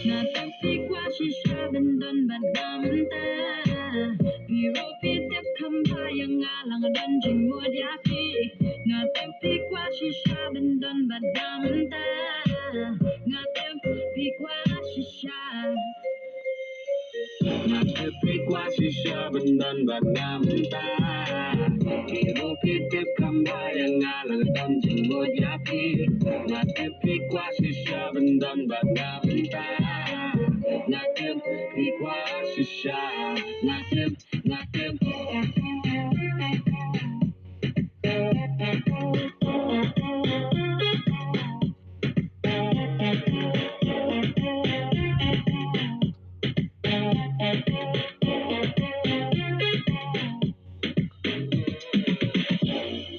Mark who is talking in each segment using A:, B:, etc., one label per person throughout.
A: Napigwa shisha bendan badamta Biro pidip kampayang alang dan jingod yapi Napigwa shisha bendan badamta Napigwa shisha Napigwa shisha bendan badamta Biro pidip kampayang alang dan jingod yapi Napigwa shisha bendan badamta Native, Ikwa, Shisha, Native, Native.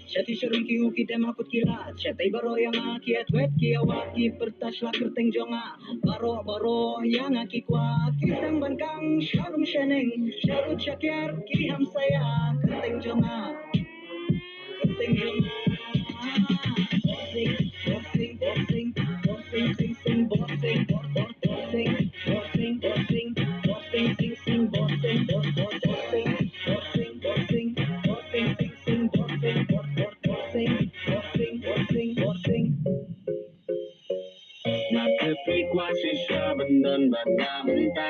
A: Shati sharing ki uki tema kut kilat Shatai baro yang aki atwet ki awaki pertas la kerteng jonga Baro yang aki kwa Kisang bankang syarum sheneng Syarut syakir ki ham saya kerteng jonga Kerteng jonga Bossing, bossing, bossing, bossing, sing, bossing, bossing, bossing, bossing, bossing, sing, sing, bossing, bossing, bossing, bossing, bossing, sing, sing, bossing, bossing, bossing, bossing. Napipikwa shisha bendan badamta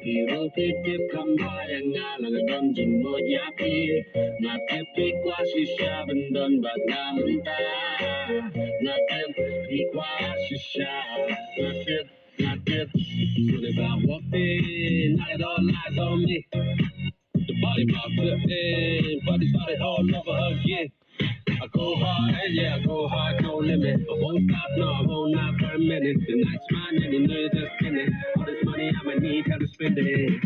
A: Biru titip kambayang alang donjing mojapi Napipikwa shisha bendan badamta Napipikwa shisha Natip Soon as I walked in, now it all lies on me The body pop flipped in, body started all over again I go hard, yeah, I go hard, no limit. I won't stop, no, I won't not for a minute. The night's mine and you know you're just in it. All this money I'ma need, how to spend it.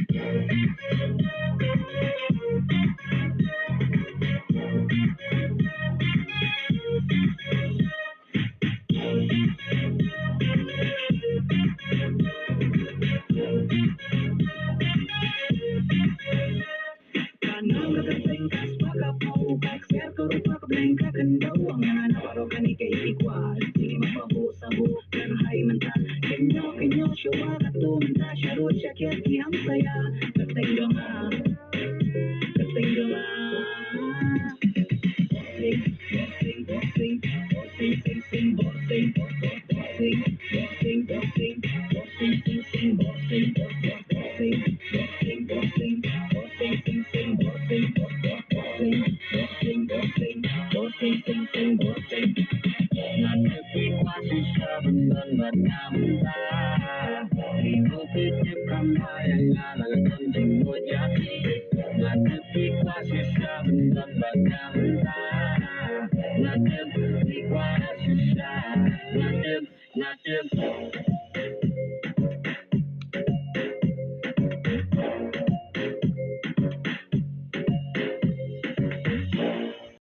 A: Kanang kagapengkas pagkapaw Kakser karupa kablengka kendau Ang naparokan ikaikikwa Sini mapahusabu Karhay mental Kenyo syuwa katu menta Syarut syakir kiham saya Kerteng donga Kerteng donga Bossing, bossing, bossing, sing, sing, bossing, bossing, bossing, bossing, bossing, sing, sing, bossing, bossing, bossing, bossing, bossing, sing, sing, bossing, bossing, bossing, bossing, bossing, sing, sing, bossing. Napipikwa shisha bendan badamta Biru titip kambayang alang donjing mojapi Napipikwa shisha bendan badamta Native, Ikwa, Shisha, Native, Native.